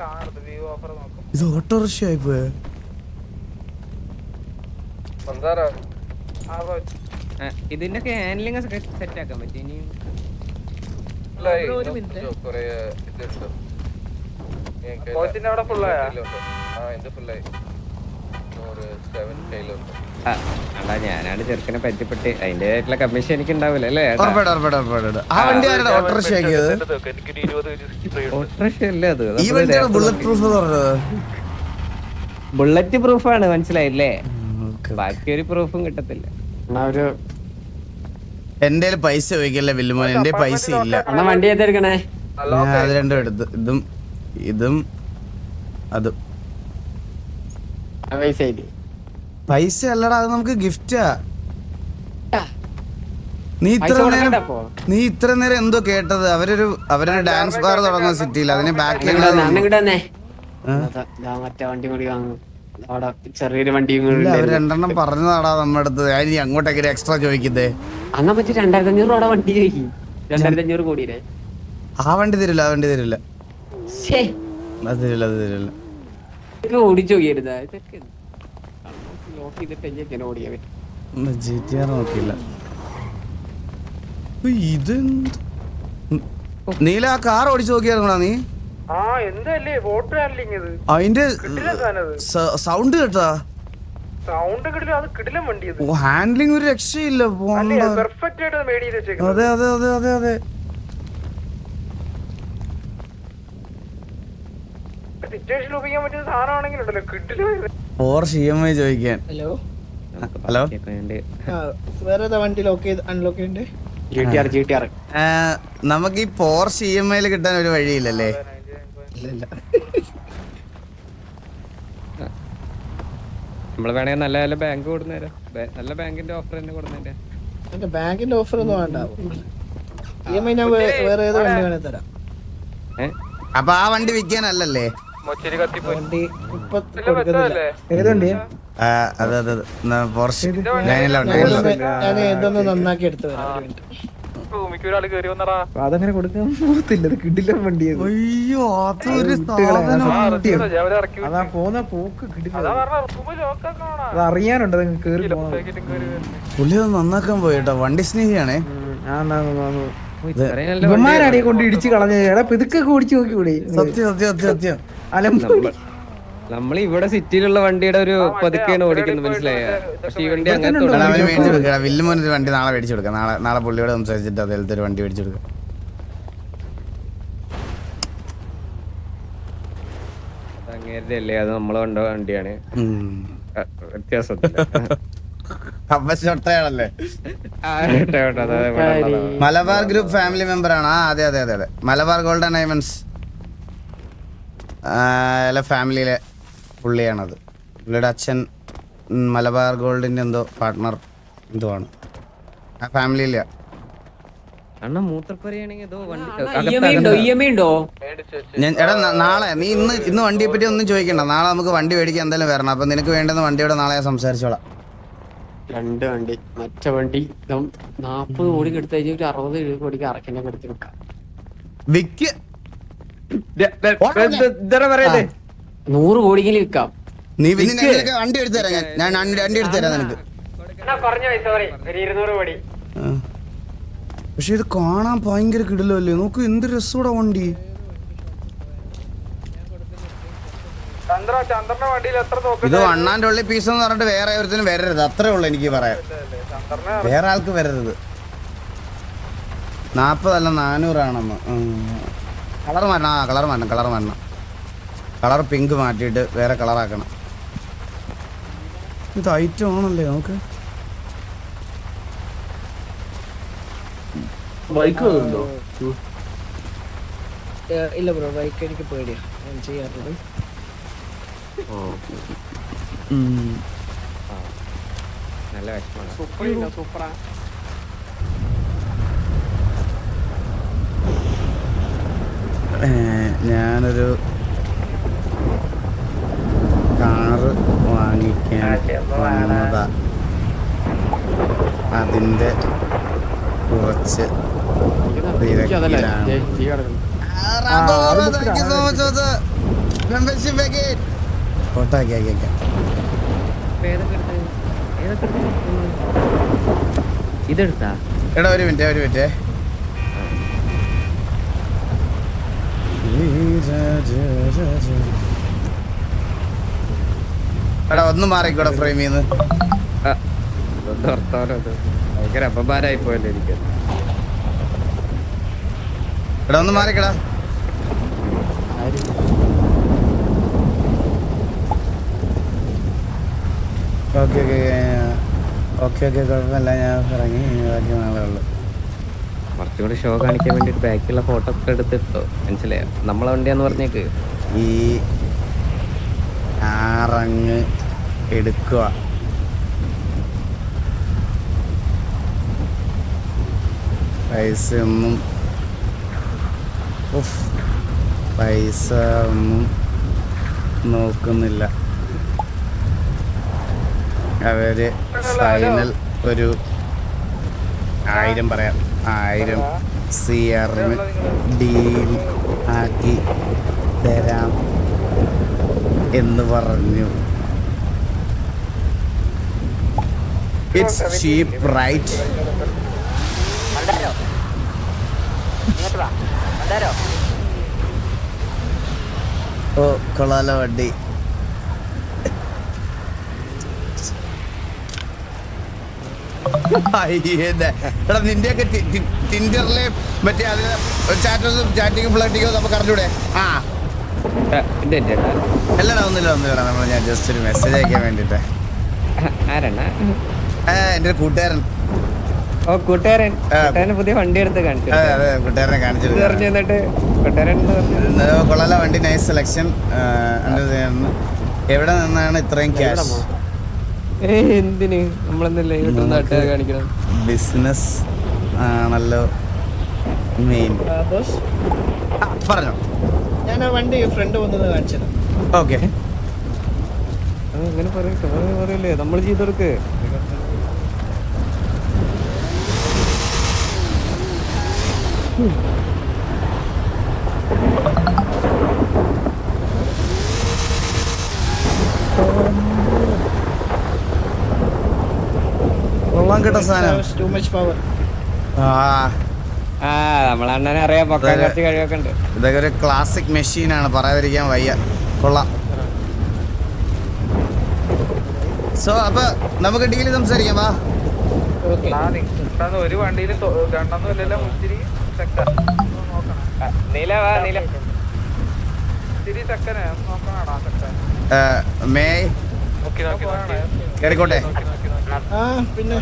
കാണരുത്. വ്യൂ ഓഫർ നോക്കും. ഇത് ഓട്ടോറിക്ഷ ആയിപ്പോയെ. ഇതിന്റെയൊക്കെ ഹാൻഡ്ലിംഗ് സെറ്റ് ആക്കാൻ പറ്റും ഇനി. ഒരു മിനിറ്റ്. കോച്ചിന്റെ അവിടെ ഫുള്ളായ അല്ല ഞാനാണ് ചെറുക്കനെ പറ്റിപ്പെട്ട് അതിന്റേതായിട്ടുള്ള കമ്മീഷൻ എനിക്ക് ഉണ്ടാവില്ല അല്ലേ? ഉറപ്പായിട്ടും ഉറപ്പായിട്ടും ഉറപ്പായിട്ടും. ആ വണ്ടി ആരുടെ ഓട്ടോറിക്ഷ ആക്കിയത്? ഓട്ടോറിക്ഷ അല്ലേ അത്? ഈ വണ്ടിയാണ് ബുള്ളറ്റ് പ്രൂഫ് എന്ന് പറഞ്ഞത്. ബുള്ളറ്റ് പ്രൂഫാണ്, മനസ്സിലായില്ലേ? ബാക്കി ഒരു പ്രൂഫും കിട്ടത്തില്ല. എന്റെ പൈസ ചോദിക്കല്ലേ വില്ലുമോൻ, എന്റെ പൈസ ഇല്ല. വണ്ടി ഏതെടുക്കണേ? ഞാൻ അത് രണ്ടും എടുത്ത്, ഇതും അതും. പൈസ അല്ലടാ, അത് നമുക്ക് ഗിഫ്റ്റാ. നീ ഇത്ര നേരം എന്തോ കേട്ടത്? അവരൊരു ഡാൻസ് ബാർ തുടങ്ങുന്ന സിറ്റിയിൽ, അതിന് ബാക്കി മറ്റേ വണ്ടി കൂടി വാങ്ങും. ചെറിയൊരു വണ്ടി അവര് രണ്ടെണ്ണം പറഞ്ഞതാടാ നമ്മുടെ അടുത്ത്. അതിന് അങ്ങോട്ടേക്ക് എക്സ്ട്രാ ചോദിക്കുന്നേ. അന്നാ പറ്റി 2500 രൂപ വണ്ടി ചോദിക്കും. 2500 കോടിയുടെ ആ വണ്ടി തരില്ല, ആ വണ്ടി തരില്ല, അത് തരില്ല, അത് തരില്ല. ഓടിച്ചു നോക്കിയിരുന്ന ഓടിയാ GTR നോക്കില്ല. ഇതെന്ത് നീല ആ കാർ ഓടിച്ചു നോക്കിയായിരുന്നോടാ നീ? ആ എന്തല്ലേ വോട്ട് ഹാൻഡ്ലിങ് ഇത്. അതിന്റെ സൗണ്ട് കേട്ടാ? സൗണ്ട് കിടിലും, അത് കിടിലം വണ്ടി. ഓ ഹാൻഡ്ലിങ് ഒരു രക്ഷയില്ല. പെർഫെക്റ്റ് ആയിട്ട് മേഡ് ചെയ്ത് വെച്ചേക്കുന്നത്. അതെ അതെ അതെ അതെ അതെ. സിറ്റുവേഷൻ ഉപയോഗിക്കാൻ പറ്റുന്ന സാധനമാണെങ്കിലുണ്ടല്ലോ കിടിലും. CMI ചോദിക്കാൻ. ഹലോ ഹലോ, വേറെ ഏതാ വണ്ടി ലോക്ക് ചെയ്ത് അൺലോക്ക് ചെയ്യണ്ടേ? GTR നമുക്ക് ഈ CMI കിട്ടാൻ ഒരു വഴിയില്ലല്ലേ? നമ്മള് വേണമെങ്കിൽ നല്ല നല്ല ബാങ്ക് കൊടുന്നേരാ, നല്ല ബാങ്കിന്റെ ഓഫർ തന്നെ കൊടുന്നേരാ. എന്റെ ബാങ്കിന്റെ ഓഫർ ഒന്നും വേണ്ട. EMI ഞാൻ വേറെ ഏതോ വണ്ടി വേണേ തരാം. അപ്പൊ ആ വണ്ടി വിൽക്കാനല്ലേ? വണ്ടി ഇപ്പൊ കൊടുക്കുന്നില്ല. ഏത് വണ്ടിയാ? അതെ അതെ പോർഷെ ഞാൻ ഇതൊന്ന് നന്നാക്കി എടുത്തു വരാം. ഒരു മിനിറ്റ്. ഒരാള് കേറി വന്നടാ. അതങ്ങനെ കൊടുക്കാൻ പോകത്തില്ല, അത് കിടിലൻ വണ്ടിയത്. അയ്യോ അതൊരു അതാ പോന്ന പോക്ക് കിടില. അതാ പറഞ്ഞ റൂമ് ലോക്കാക്കണോടാ. അത് അറിയാനുണ്ട് അതങ്ങ് കേറി പോണത്. പുള്ളി അത് നന്നാക്കാൻ പോയിട്ടോ. വണ്ടി സ്നേഹിയാണേ. ഇവന്മാരാടിയെ കൊണ്ട് ഇടിച്ച് കളഞ്ഞ പിതുക്കെ ഓടിച്ചു നോക്കിക്കൂടെ? സത്യം സത്യം സത്യം സത്യം. നമ്മൾ ഇവിടെ സിറ്റിയിലുള്ള വണ്ടിയുടെ ഒരു പതുക്കെയാണ് ഓടിക്കുന്നത്, മനസ്സിലായ? പക്ഷെ ഈ വണ്ടി അങ്ങനെ മേടിച്ചു കൊടുക്കാം. വില്ലുമോനൊരു വണ്ടി നാളെ മേടിച്ചു കൊടുക്കാം. നാളെ പുള്ളിയോട് സംസാരിച്ചിട്ട് അതിലത്തെ ഒരു വണ്ടി മേടിച്ചു കൊടുക്കാം. അങ്ങേരുടെ അല്ലേ, അത് നമ്മളെ കൊണ്ട വണ്ടിയാണ്. വ്യത്യാസം ണല്ലേ? മലബാർ ഗ്രൂപ്പ് ഫാമിലി മെമ്പർ ആണ്. അതെ അതെ അതെ അതെ. മലബാർ ഗോൾഡ് ആൻഡ് ഡയമണ്ട്സ് ഫാമിലിയിലെ പുള്ളിയാണത്. പുള്ളിയുടെ അച്ഛൻ മലബാർ ഗോൾഡിന്റെ എന്തോ പാർട്ട്ണർ എന്തോ ആണ്. ആ ഫാമിലിയില. അണ്ണ മൂത്രപ്പുരയാണെങ്കിൽ ഏതോ വണ്ടി EMI ഉണ്ടോ? എടാ നാളെ നീ ഇന്ന് വണ്ടിയെ പറ്റി ഒന്നും ചോദിക്കണ്ട. നാളെ നമുക്ക് വണ്ടി മേടിക്കാൻ എന്തായാലും വരണം. അപ്പൊ നിനക്ക് വേണ്ടുന്ന വണ്ടിയോടെ നാളെ ഞാൻ സംസാരിച്ചോളാം. 2 വണ്ടി. മറ്റേ വണ്ടി 40 കോടിക്ക് എടുത്ത് കഴിഞ്ഞാൽ ഒരു 60-70 കോടിക്ക് അറക്കന്നെ കൊടുത്ത് വെക്കാം. വിക്ക് 100 കോടിക്കെങ്കിലും വിൽക്കാം. നീ പിന്നെ നിനക്ക് വണ്ടി എടുത്തു തരാം. ഞാൻ വണ്ടി എടുത്തു തരാം നിനക്ക്. പക്ഷെ ഇത് കാണാൻ ഭയങ്കര കിടിലല്ലേ. നോക്കൂ എന്ത് രസൂടാ വണ്ടി. ചന്ദ്രന്റെ വണ്ടിയിൽ എത്ര ഇത് വണ്ണാൻ്റെ ഉള്ളി പീസ് എന്ന് പറഞ്ഞിട്ട് വേറെ ഒരുത്തിനും വരരുത്. അത്രേ ഉള്ളു എനിക്ക് പറയാം. വേറെ ആൾക്ക് വരരുത്. 40 അല്ല 400 ആണെന്ന്. കളർ മാറ്റണം. കളർ മാറ്റണം. കളർ പിങ്ക് മാറ്റിയിട്ട് വേറെ കളറാക്കണം. ഇത് ഐറ്റം ആണല്ലേ. നമുക്ക് ഇല്ല ബ്രോ, ബൈക്ക് എനിക്ക് പേടിയാ. ഞാൻ ചെയ്യാറുണ്ട്. നല്ല വിഷമാണ്. സൂപ്പറാ. ഞാനൊരു കാറ് വാങ്ങിക്കാൻ വന്നതാ. അതിൻ്റെ കുറച്ച് തിരക്കിലാണ്. ഫോട്ടോ ആക്കിയാ ഇതെടുത്താ എടാ ഒരു മിനിറ്റ്. എടാ ഒന്ന് മാറിക്കൂടെ ഫ്രെയിമിൽ നിന്ന്. ഭയങ്കര അപമാനായി പോയല്ലോ എനിക്ക്. എടാ ഒന്ന് മാറിക്കടാ. ഓക്കെ കുഴപ്പമില്ല. ഞാൻ ഇറങ്ങി ബാക്കി നാളെ ഉള്ളു. കുറച്ചുകൂടി ഷോ കാണിക്കാൻ വേണ്ടിട്ട് ബാക്കിയുള്ള ഫോട്ടോ ഒക്കെ എടുത്തിട്ടോ. മനസ്സിലായോ? നമ്മളെ വണ്ടിയാന്ന് പറഞ്ഞേക്ക്. ഈ ആറങ്ങ് എടുക്കുക. പൈസ ഒന്നും നോക്കുന്നില്ല. അവര് ഫൈനൽ ഒരു 1000 പറയാം. 1000 CR ഡീൽ ആക്കി തരാം എന്ന് പറഞ്ഞു. It's cheap right? ഓ കൊള്ളാലോ വണ്ടി. എടാ നിന്റെയൊക്കെ ടിൻഡറിലെ മറ്റേ അതിന് ചാറ്റിങ്ങും ഫ്ലട്ടിങ്ങോ നമുക്ക് അറിഞ്ഞൂടെ? അല്ലടാ ഒന്നുമില്ല. നമ്മൾ ഞാൻ ജസ്റ്റ് ഒരു മെസ്സേജ് അയക്കാൻ വേണ്ടിട്ട്. എൻ്റെ ഒരു കൂട്ടുകാരൻ. ഓ കൂട്ടുകാരൻ പുതിയ വണ്ടി എടുത്ത് കാണിച്ചു. അതെ കൂട്ടുകാരനെ കാണിച്ചു. കൊള്ളാലോ വണ്ടി. Nice selection. എവിടെ നിന്നാണ് ഇത്രയും ക്യാഷ്? എന്തിന് നമ്മളെന്നല്ലേ കാണിക്കണം? ബിസിനസ് ആണല്ലോ മെയിൻ. പറഞ്ഞോ. ഞാൻ ആ വണ്ടി ഫ്രണ്ട് വന്നത് കാണിച്ചത്. ഓക്കെ അങ്ങനെ പറയല്ലേ നമ്മൾ ചെയ്തവർക്ക്. കൊള്ളാൻ കേട്ട സാധനം. നമ്മളണ്ണനെ അറിയാം. പൊക്കാൻ കുറച്ച് കഴിവൊക്കെ ഉണ്ട്. ഇതൊക്കെ ഒരു ക്ലാസിക് മെഷീനാണ്, പറയാതിരിക്കാൻ വയ്യ. കൊള്ളാം. സോ അപ്പൊ നമുക്ക് ഡീല് സംസാരിക്കാം. വാ. ഒരു വണ്ടിയിൽ രണ്ടൊന്നും ഇല്ലല്ലോ. മുച്ചിരി സെക്കൻഡ് മേ കേറിക്കോട്ടെ. പിന്നെ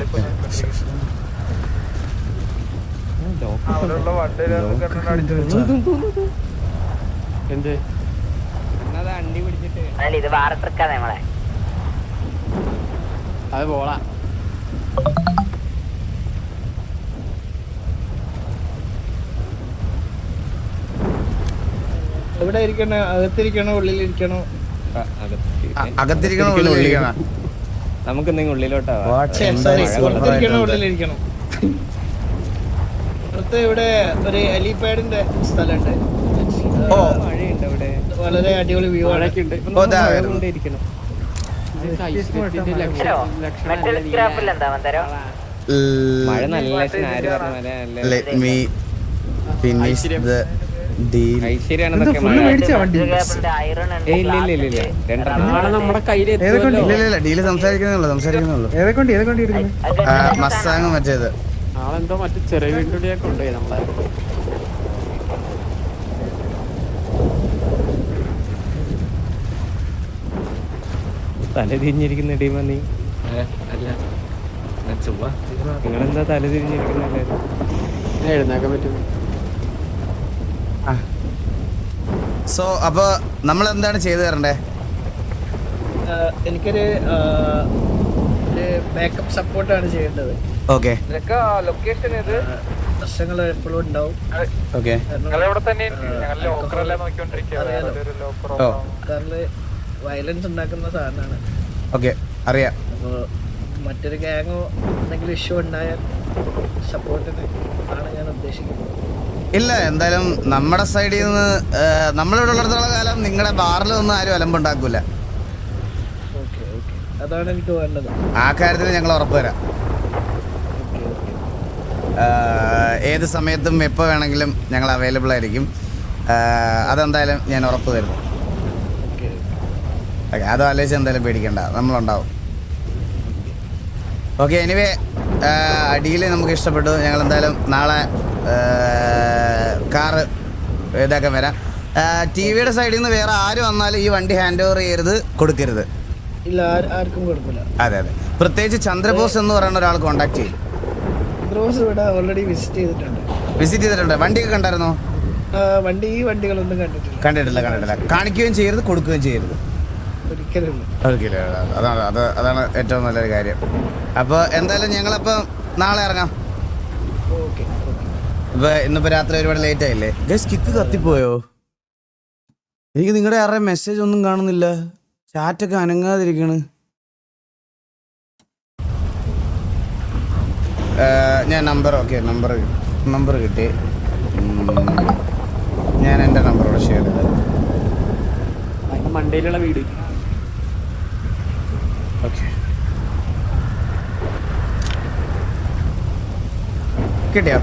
അവിടെയുള്ള എന്ത് അണ്ടി പിടിച്ചിട്ട് ഇത് വേറെ ട്രിക്കാ നമ്മളെ. അത് പോളാ. എവിടെ ഇരിക്കണോ? അകത്തിരിക്കണോ ഉള്ളിലിരിക്കണോ? അകത്തിരിക്കണ ഉള്ളിലിരിക്കണ നമുക്ക് എന്തെങ്കിലും ഉള്ളിലോട്ടാ സോറി, പുറത്തിരിക്കണോ ഉള്ളിലിരിക്കണോ? പുറത്ത് ഇവിടെ ഒരു ഹെലിപാഡിന്റെ സ്ഥലമുണ്ട്. ഓ മഴയുണ്ട് അവിടെ വളരെ അടിപൊളി വ്യൂ ആണ്. കൊണ്ടിരിക്കണം. മെറ്റൽ സ്ക്രാപ്പിൽ എന്താ വന്നേരോ? മഴ നല്ല ആര് പറഞ്ഞ മഴ നല്ല let me finish the deal. ഐശ്വര്യാണെന്നൊക്കെ മഴ മേടിച്ചാ വണ്ടി ഐറൺ ഉണ്ട്. ഇല്ല രണ്ടെണ്ണം നാളെ നമ്മുടെ കയ്യിൽ ഏതൊക്കെ ഇല്ല ഡീല് സംസാരിക്കുന്നുള്ളൂ ഏതൊക്കെ വണ്ടി എടുക്കുന്നത്? മസ്താങ് മറ്റേത് നാളെ എന്തോ മറ്റു ചെറിയ വീണ്ടുടിയൊക്കെ കൊണ്ടുപോയി നമ്മളെ. തല തിരിഞ്ഞിരിക്കുന്ന ടീമാ നീ? നിങ്ങളെന്താ തല തിരിഞ്ഞിരിക്കുന്നല്ലേ? എഴുന്നേക്കാൻ പറ്റും. സോ അപ്പൊ നമ്മൾ എന്താണ് ചെയ്തു തരണ്ടേ? എനിക്കൊരു ബാക്കപ്പ് സപ്പോർട്ടാണ് ചെയ്യേണ്ടത്. ഓക്കെ ലൊക്കേഷൻ ഇത് പ്രശ്നങ്ങൾ എപ്പോഴും ഉണ്ടാവും. ഓക്കെ ഞങ്ങളിവിടെ തന്നെ ഞങ്ങൾ ലോക്കറെല്ലാം നോക്കിക്കൊണ്ടിരിക്കുക. ഓ കാരണം വയലൻസ് ഉണ്ടാക്കുന്ന സാധനമാണ്. ഓക്കെ അറിയാം. അപ്പോൾ മറ്റൊരു ഗ്യാങ്ങോ എന്തെങ്കിലും ഇഷ്യൂ ഉണ്ടായാൽ സപ്പോർട്ടിന് ആണ് ഞാൻ ഉദ്ദേശിക്കുന്നത്. ഇല്ല എന്തായാലും നമ്മുടെ സൈഡിൽ നിന്ന് നമ്മളിവിടെ ഉള്ളിടത്തോളം കാലം നിങ്ങളുടെ ബാറിലൊന്നും ആരും അലമ്പുണ്ടാക്കൂല. ഓക്കെ ഓക്കെ, അതാണ് എനിക്ക് വേണ്ടത്. ആ കാര്യത്തിൽ ഞങ്ങൾ ഉറപ്പ് തരാം. ഏത് സമയത്തും എപ്പോൾ വേണമെങ്കിലും ഞങ്ങൾ അവൈലബിൾ ആയിരിക്കും. അതെന്തായാലും ഞാൻ ഉറപ്പ് തരുന്നു. ഓക്കെ ഓക്കെ അത് ആലോചിച്ച് എന്തായാലും പേടിക്കണ്ട, നമ്മളുണ്ടാവും. ഓക്കെ എനിവേ ഡീൽ നമുക്ക് ഇഷ്ടപ്പെട്ടു. ഞങ്ങൾ എന്തായാലും നാളെ കാറ് ഇതാക്കാൻ വരാം. ടി വിയുടെ സൈഡിൽ നിന്ന് വേറെ ആര് വന്നാലും ഈ വണ്ടി ഹാൻഡ് ഓവർ ചെയ്യരുത്, കൊടുക്കരുത്. ഇല്ല, ആർക്കും കൊടുക്കില്ല. അതെ പ്രത്യേകിച്ച് ചന്ദ്രബോസ് എന്ന് പറയുന്ന ഒരാൾ കോൺടാക്ട് ചെയ്യും. ബ്രോസ് ഇവിടെ ഓൾറെഡി വിസിറ്റ് ചെയ്തിട്ടുണ്ട്. വണ്ടിയൊക്കെ കണ്ടായിരുന്നോ? ഈ വണ്ടികളൊന്നും കണ്ടിട്ടില്ല. കാണിക്കുകയും ചെയ്യരുത്, കൊടുക്കുകയും ചെയ്യരുത്. ഒരിക്കലും അതാണ് ഏറ്റവും നല്ലൊരു കാര്യം. അപ്പോൾ എന്തായാലും ഞങ്ങളപ്പോൾ നാളെ ഇറങ്ങാം. ഓക്കെ ഇപ്പൊ ഇന്നിപ്പോ രാത്രി ഒരുപാട് ലേറ്റ് ആയില്ലേ? കിക്ക് കത്തിപ്പോയോ? എനിക്ക് നിങ്ങളുടെ ആരുടെയും മെസ്സേജ് ഒന്നും കാണുന്നില്ല. ചാറ്റൊക്കെ അനങ്ങാതിരിക്കണ്. ഞാൻ നമ്പർ കിട്ടി. ഞാൻ എൻ്റെ നമ്പറോട് ഷെയർ ചെയ്തത്. മണ്ടയിലുള്ള വീട് ഓക്കെ കിട്ടിയോ?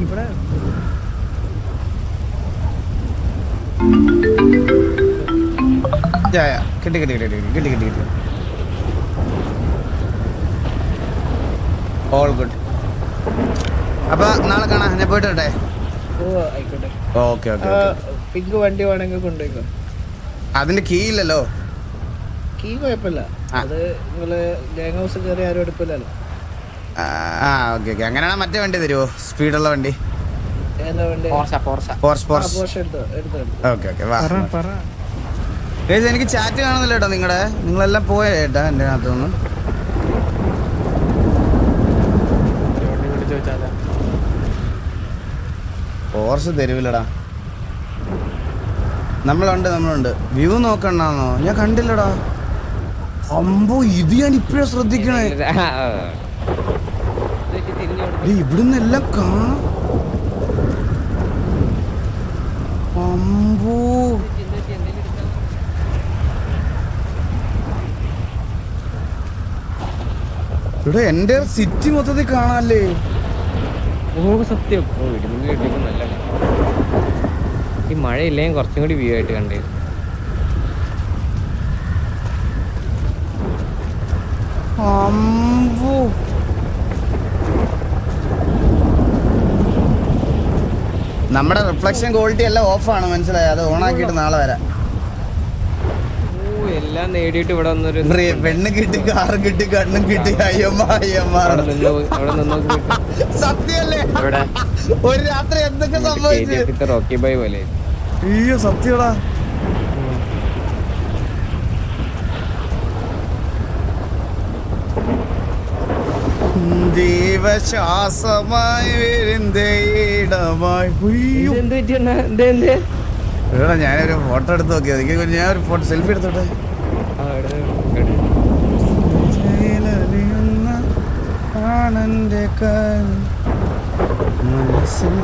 ഇവിടെ കിട്ടി. All good. അപ്പൊ നാളെ കാണാം. ഞാൻ പോയിട്ട് വരട്ടെ. ആയിക്കോട്ടെ. ഓക്കെ പിങ്ക് വണ്ടി വേണമെങ്കിൽ കൊണ്ടുപോയിക്കോ. അതിന്റെ കീ ഇല്ലല്ലോ. കീ കുഴപ്പമില്ല, അത് നിങ്ങള് ഗ്യാങ് ഹൗസ് കയറി ആരും എടുക്കില്ലല്ലോ. ഓക്കെ അങ്ങനെയാണെങ്കിൽ മറ്റേ വണ്ടി തരുമോ? സ്പീഡുള്ള വണ്ടി. ഏതാ വണ്ടി? പോർഷ്. എടുത്തോ. ഓക്കെ വാ. എനിക്ക് ചാറ്റ് കാണുന്നില്ല കേട്ടോ. നിങ്ങളെല്ലാം പോയ ചേട്ടാ എൻ്റെ അകത്തുനിന്ന്. പോർഷ് തരുവില്ലടാ. നമ്മളുണ്ട്. വ്യൂ നോക്കണ്ടാന്നോ? ഞാൻ കണ്ടില്ലടാ. അമ്പോ ഇത് ഞാൻ ഇപ്പഴാ ശ്രദ്ധിക്കണേ. ഇവിടുന്ന് എല്ലാം കാണാം. അമ്പോ ഇവിടെ എന്റെ സിറ്റി മൊത്തത്തിൽ കാണാല്ലേ. സത്യം. നല്ല ഈ മഴയില്ലെങ്കിൽ കുറച്ചും കൂടി വ്യൂ ആയിട്ട് കണ്ടേ. നമ്മുടെ റിഫ്ലക്ഷൻ ക്വാളിറ്റി എല്ലാം ഓഫാണ്, മനസ്സിലായി? അത് ഓണാക്കിയിട്ട് നാളെ വരാം. എല്ലാം നേടിയിട്ട് ഇവിടെ വന്നൊരു പെണ്ണ് കിട്ടി, കാറും കിട്ടി, കണ്ണും കിട്ടി. സത്യല്ലേ? ഒരു രാത്രി എന്തൊക്കെ സംഭവിച്ചു? റോക്കി ബൈ പോലെ. അയ്യോ സത്യടാ. ജീവശ്വാസമായി വിരുന്നയിടമായി. ഉയ്യോ. എന്ത് പറ്റിയണ്ണ? എന്ത് എടാ ഞാനൊരു ഫോട്ടോ എടുത്ത് നോക്കിയത്. ഞാൻ ഒരു ഫോട്ടോ സെൽഫി എടുത്തോട്ടെ. ജയിലറിയുന്ന ആണെന്റെ കൺ മനസ്സിൽ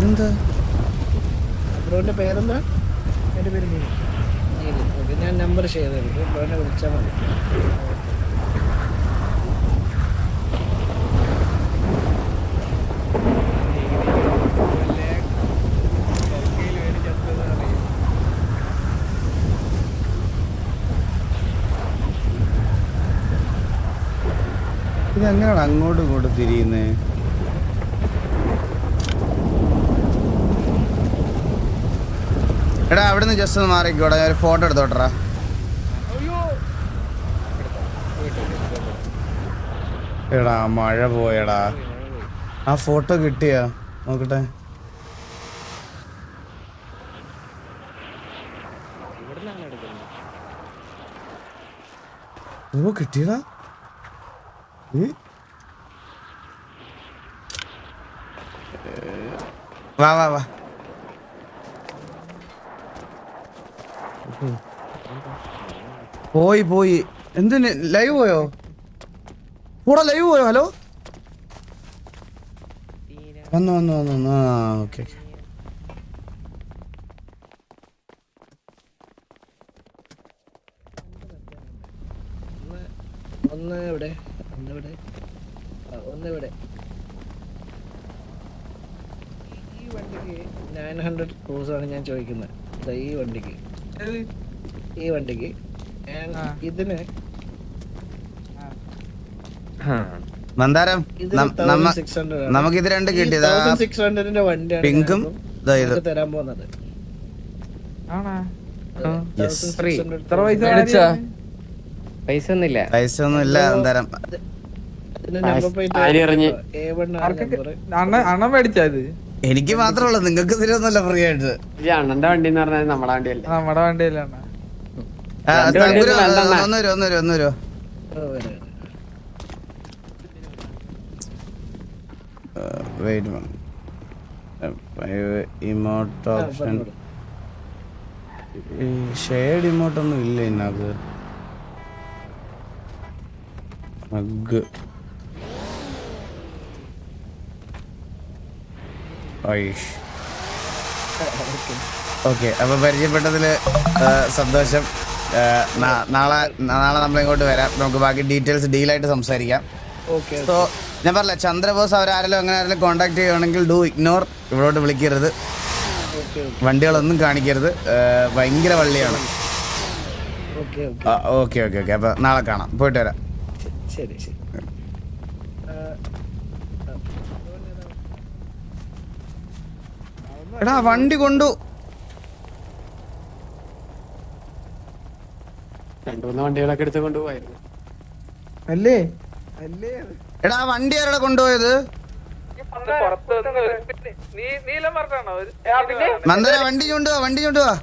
എന്താ ബ്രോന്റെ പേരെന്താ? എൻ്റെ പേര് നീൽ. ഓക്കെ, ഞാൻ നമ്പർ ഷെയർ ചെയ്തിട്ട് ബ്രോനെ വിളിച്ചാൽ മതി. ഇതെങ്ങനെയാണ് അങ്ങോട്ടും ഇങ്ങോട്ടും തിരിയുന്നേ? എടാ അവിടുന്ന് ജസ്റ്റ് ഒന്ന് മാറിക്കോടാ, ഞാൻ ഒരു ഫോട്ടോ എടുത്തോട്ടറാ. എടാ മഴ പോയടാ. ആ ഫോട്ടോ കിട്ടിയാ നോക്കട്ടെ. ഓ കിട്ടിയടാ. വാ വാ വാ. പോയി എന്തിന് ലൈവ് പോയോ? കൂടെ ലൈവ് പോയോ? ഹലോ വന്നു. ആ ഓക്കെ. ഒന്ന് ഇവിടെ, ഒന്നിവിടെ. ഈ വണ്ടിക്ക് 900 ക്രൂസാണ് ഞാൻ ചോദിക്കുന്നത്. ഈ വണ്ടിക്ക് ഇതിന് മന്ദാരം ഇതിന് 1600 ആണ്. നമുക്ക് ഇത് രണ്ട് കിട്ടിയതാ. 1600ന്റെ വണ്ടിയാണ് പിങ്കും നിങ്ങൾക്ക് തരാൻ പോകുന്നത്. പൈസ ഒന്നുമില്ല. പൈസ ഒന്നും ഇല്ല മന്ദാരം. ഇതിന്റെ നമ്പർ പ്ലേറ്റ് A1 ആണ് നമ്പർ. അണ്ണൻ മേടിച്ചത് എനിക്ക് മാത്രമല്ല, നിങ്ങൾക്ക് തരുമൊന്നുമല്ല ഫ്രീ ആയിട്ട്. ഈ അണ്ണന്റെ വണ്ടി എന്ന് പറഞ്ഞാൽ നമ്മുടെ വണ്ടിയല്ലേ? നമ്മുടെ വണ്ടിയല്ല. ഒന്ന് രൂപ. Wait emote option. ഷെയർഡ് ഇമോട്ടൊന്നും ഇല്ല ഇതിനകത്ത്. Mug okay. അപ്പൊ പരിചയപ്പെട്ടതിൽ സന്തോഷം. നാളെ നമ്മളിങ്ങോട്ട് വരാം. നമുക്ക് ബാക്കി ഡീറ്റെയിൽസ് ഡീലായിട്ട് സംസാരിക്കാം. സോ ഞാൻ പറഞ്ഞില്ല, ചന്ദ്രബോസ് അവരാരെങ്കിലും അങ്ങനെ ആരെങ്കിലും കോൺടാക്ട് ചെയ്യുകയാണെങ്കിൽ ഡു ഇഗ്നോർ. ഇവിടോട്ട് വിളിക്കരുത്, വണ്ടികളൊന്നും കാണിക്കരുത്. ഭയങ്കര വള്ളിയാണ്. ഓക്കെ. അപ്പൊ നാളെ കാണാം. പോയിട്ട് വരാം. ശരി. എടാ വണ്ടി കൊണ്ടു. 2-3 വണ്ടികളൊക്കെ എടുത്ത് കൊണ്ടുപോയിരുന്നു. അല്ലേ എടാ വണ്ടി ആരുടെ കൊണ്ടുപോയത്? മന്ദര വണ്ടി കൊണ്ടുപോവാ.